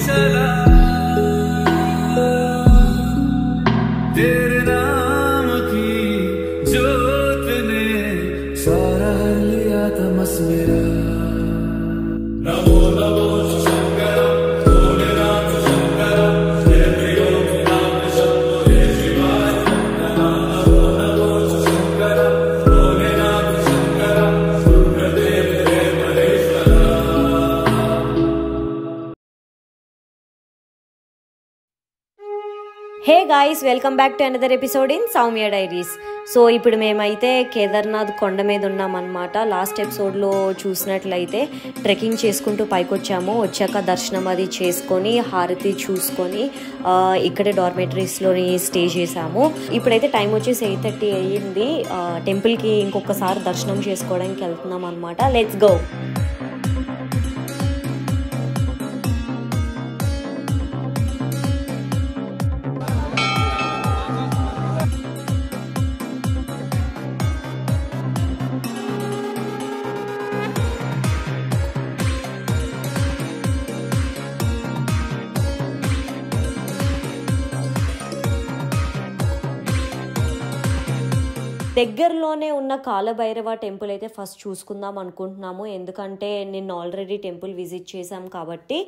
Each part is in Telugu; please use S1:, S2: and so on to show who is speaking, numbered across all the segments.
S1: चला तेरे नाम की जोत ने सारा लिया तमस मेरा नमो नमो शंकर भोलेनाथ शंकर जय त्रिलोकीनाथ शंभो जय शिवाय नमो नमो शंकर भोलेनाथ शंकर रुद्रदेव जय Maheshwara.
S2: Hey guys, welcome back to another episode in Soumya diaries. So ఇప్పుడు మేమైతే కేదార్నాథ్ కొండ మీద ఉన్నామన్నమాట. లాస్ట్ ఎపిసోడ్లో చూసినట్లయితే ట్రెక్కింగ్ చేసుకుంటూ పైకి వచ్చాక దర్శనం అది చేసుకొని హారతి చూసుకొని ఇక్కడే డార్మెటరీస్లోని స్టే చేసాము. ఇప్పుడైతే టైం వచ్చేసి 8:30 అయ్యింది. టెంపుల్కి ఇంకొకసారి దర్శనం చేసుకోవడానికి వెళ్తున్నాం అనమాట. Let's go. దగ్గరలోనే ఉన్న కాలభైరవ టెంపుల్ అయితే ఫస్ట్ చూసుకుందాం అనుకుంటున్నాము. ఎందుకంటే నిన్న ఆల్రెడీ టెంపుల్ విజిట్ చేసాం కాబట్టి.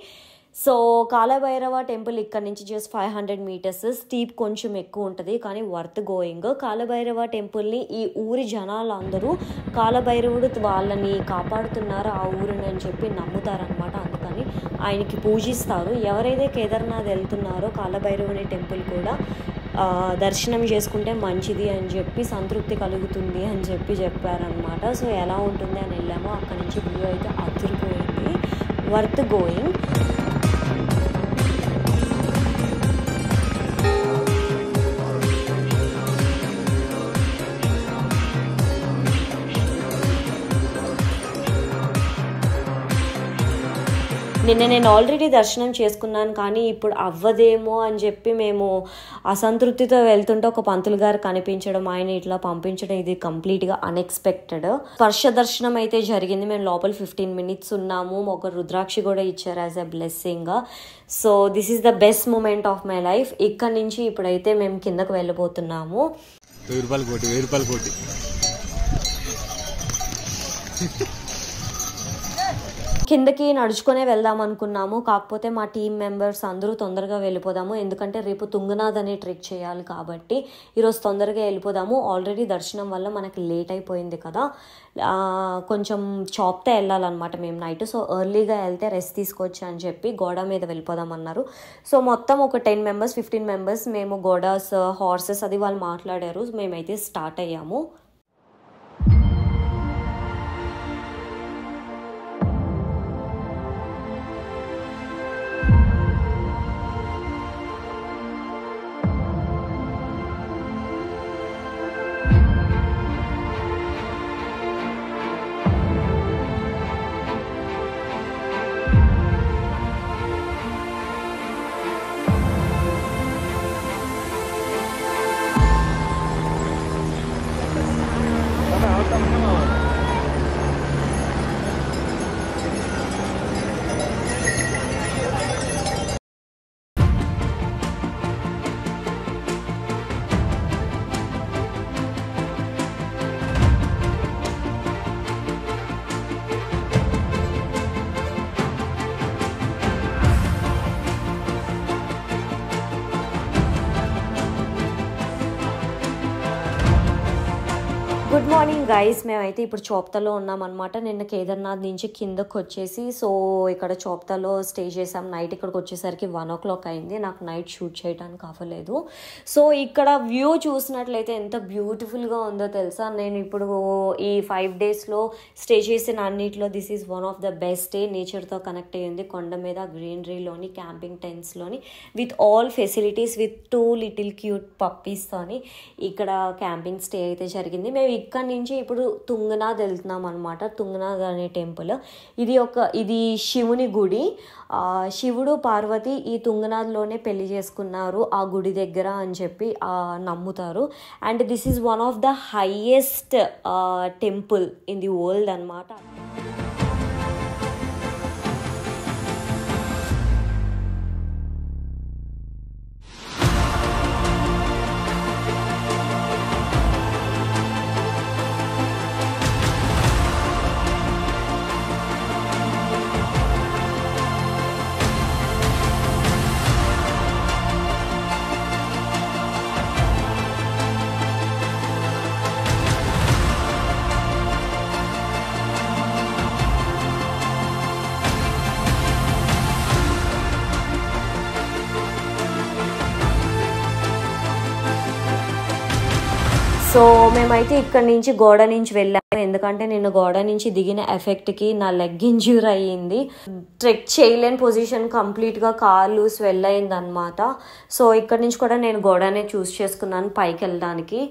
S2: సో కాలభైరవ టెంపుల్ ఇక్కడ నుంచి జస్ట్ 500 మీటర్స్. స్టీప్ కొంచెం ఎక్కువ ఉంటుంది కానీ వర్త్ గోయింగ్. కాలభైరవ టెంపుల్ని ఈ ఊరి జనాలు అందరూ కాలభైరవుడు వాళ్ళని కాపాడుతున్నారు ఆ ఊరిని అని చెప్పి నమ్ముతారనమాట. అందుకని ఆయనకి పూజిస్తారు. ఎవరైతే కేదార్నాథ్ వెళ్తున్నారో కాలభైరవుని టెంపుల్ కూడా దర్శనం చేసుకుంటే మంచిది అని చెప్పి సంతృప్తి కలుగుతుంది అని చెప్పారనమాట. సో ఎలా ఉంటుంది అని వెళ్ళాము. అక్కడి నుంచి వ్యూ అయితే అదిరిపోయింది. Worth going. నిన్న నేను ఆల్రెడీ దర్శనం చేసుకున్నాను కానీ ఇప్పుడు అవ్వదేమో అని చెప్పి మేము అసంతృప్తితో వెళ్తుంటే ఒక పంతులు గారు కనిపించడం, ఆయన ఇట్లా పంపించడం, ఇది కంప్లీట్గా అన్ఎక్స్పెక్టెడ్. స్పర్శ దర్శనం అయితే జరిగింది. మేము లోపల 15 మినిట్స్ ఉన్నాము. ఒక రుద్రాక్షి కూడా ఇచ్చారు as a blessing. So this is the best moment of my life. ఇక్కడ నుంచి ఇప్పుడైతే మేము కిందకు వెళ్ళిపోతున్నాము.
S3: 1000 కోటి
S2: కిందకి నడుచుకునే వెళ్దాం అనుకున్నాము. కాకపోతే మా టీమ్ మెంబర్స్ అందరూ తొందరగా వెళ్ళిపోదాము. ఎందుకంటే రేపు తుంగనాథ్ అనే ట్రెక్ చేయాలి కాబట్టి ఈరోజు తొందరగా వెళ్ళిపోదాము. ఆల్రెడీ దర్శనం వల్ల మనకి లేట్ అయిపోయింది కదా. కొంచెం చాప్తో వెళ్ళాలన్నమాట మేము నైట్. సో ఎర్లీగా వెళ్తే రెస్ట్ తీసుకోవచ్చు అని చెప్పి గోడ మీద వెళ్ళిపోదామన్నారు. సో మొత్తం ఒక 10 మెంబర్స్ 15 మెంబర్స్ మేము గోడాస్ హార్సెస్ అది వాళ్ళు మాట్లాడారు. మేమైతే స్టార్ట్ అయ్యాము. Good morning guys. మేమైతే ఇప్పుడు చోప్తాలో ఉన్నామన్నమాట. నిన్న కేదార్నాథ్ నుంచి కిందకు వచ్చేసి సో ఇక్కడ చోప్తాలో స్టే చేసాం. నైట్ ఇక్కడికి వచ్చేసరికి 1 o'clock అయింది. నాకు నైట్ షూట్ చేయడానికి అవ్వలేదు. సో ఇక్కడ వ్యూ చూసినట్లయితే ఎంత బ్యూటిఫుల్గా ఉందో తెలుసా. నేను ఇప్పుడు ఈ 5 daysలో స్టే చేసిన అన్నిటిలో this is one of the best day. నేచర్తో కనెక్ట్ అయ్యింది. కొండ మీద గ్రీనరీలోని క్యాంపింగ్ టెంట్స్లోని with all facilities with 2 little cute పప్పీస్తోని ఇక్కడ క్యాంపింగ్ స్టే అయితే జరిగింది. మేము ఇక్కడ నుంచి ఇప్పుడు తుంగనాథ్ వెళ్తున్నాం అనమాట. తుంగనాథ్ అనే టెంపుల్ ఇది శివుని గుడి. శివుడు పార్వతి ఈ తుంగనాథ్లోనే పెళ్లి చేసుకున్నారు ఆ గుడి దగ్గర అని చెప్పి నమ్ముతారు. And this is one of the highest temple in the world అనమాట. సో మేమైతే ఇక్కడ నుంచి గోడ నుంచి వెళ్ళాము, ఎందుకంటే నేను గోడ నుంచి దిగిన ఎఫెక్ట్కి నా లెగ్ ఇంజ్యూర్ అయ్యింది. ట్రెక్ చేయలేని పొజిషన్, కంప్లీట్గా కాళ్ళు స్వెల్ అయింది అనమాట. సో ఇక్కడ నుంచి కూడా నేను గోడనే చూస్ చేసుకున్నాను పైకి వెళ్ళడానికి.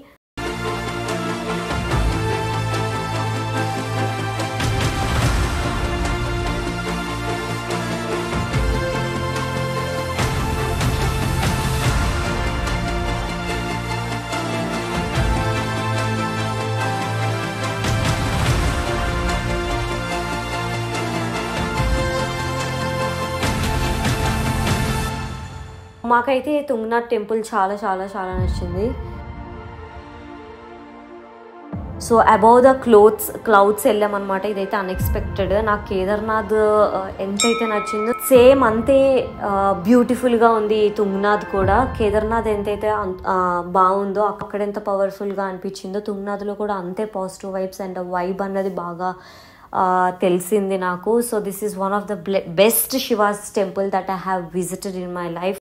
S2: మాకైతే తుంగనాథ్ టెంపుల్ చాలా చాలా చాలా నచ్చింది. సో అబౌవ్ ద క్లౌడ్స్ వెళ్ళామన్నమాట. ఇదైతే అన్ఎక్స్పెక్టెడ్. నాకు కేదార్నాథ్ ఎంతైతే నచ్చిందో సేమ్ అంతే బ్యూటిఫుల్గా ఉంది ఈ తుంగనాథ్ కూడా. కేదార్నాథ్ ఎంతైతే బాగుందో, అక్కడ ఎంత పవర్ఫుల్గా అనిపించిందో తుంగనాథ్లో కూడా అంతే పాజిటివ్ వైబ్స్ అండ్ వైబ్ అన్నది బాగా తెలిసింది నాకు. So this is one of the best she was temple that I have visited in my life.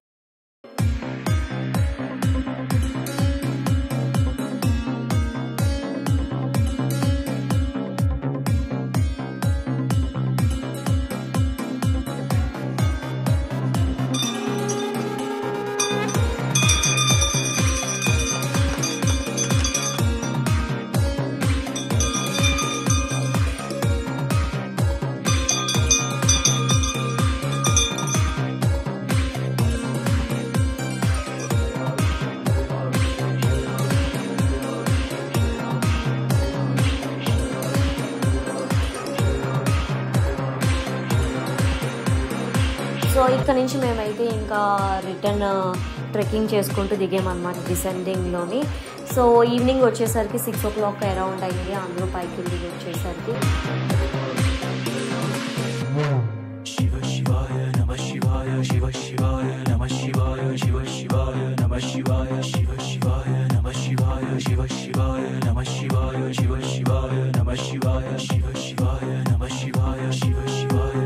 S2: So ఇక్కడ నుంచి మేమైతే ఇంకా రిటర్న్ ట్రెక్కింగ్ చేసుకుంటూ దిగామన్నమాట డిసెండింగ్లోని. సో ఈవినింగ్ వచ్చేసరికి 6 o'clock అరౌండ్ అయింది అందరూ పైకి దిగి వచ్చేసరికి. శివ శివాయ నమ శివాయ, శివ శివాయ నమ శివాయ, శివ శివాయ నమ శివాయ, శివ శివాయ నమ శివాయ, శివ శివాయ నమ శివాయ, శివ శివాయ నమ శివాయ, శివ శివాయ నమ శివాయ, శివ శివాయ,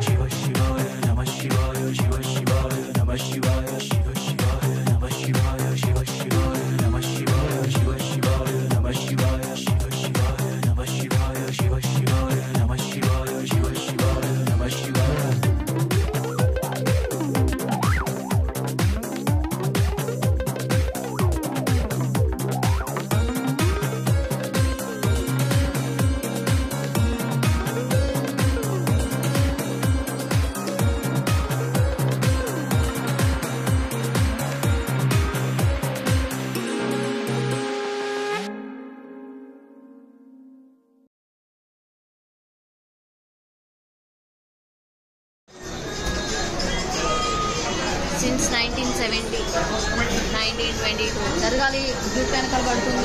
S2: శివ శివాయ నమ శివాయ, శివ శివాయ నమ శివాయ, శివ శివాయ నమ శివాయ, శివ శివాయ నమ శివాయ, శివ శివాయ నమ శివాయ, శివ శివాయ నమ శివాయ, శివ శివాయ నమ శివాయ, శివ శివాయ నమ శివాయ.
S4: Since 1970, 1922 జరగాలి. బ్లూ వెనకాల పడుతుంది.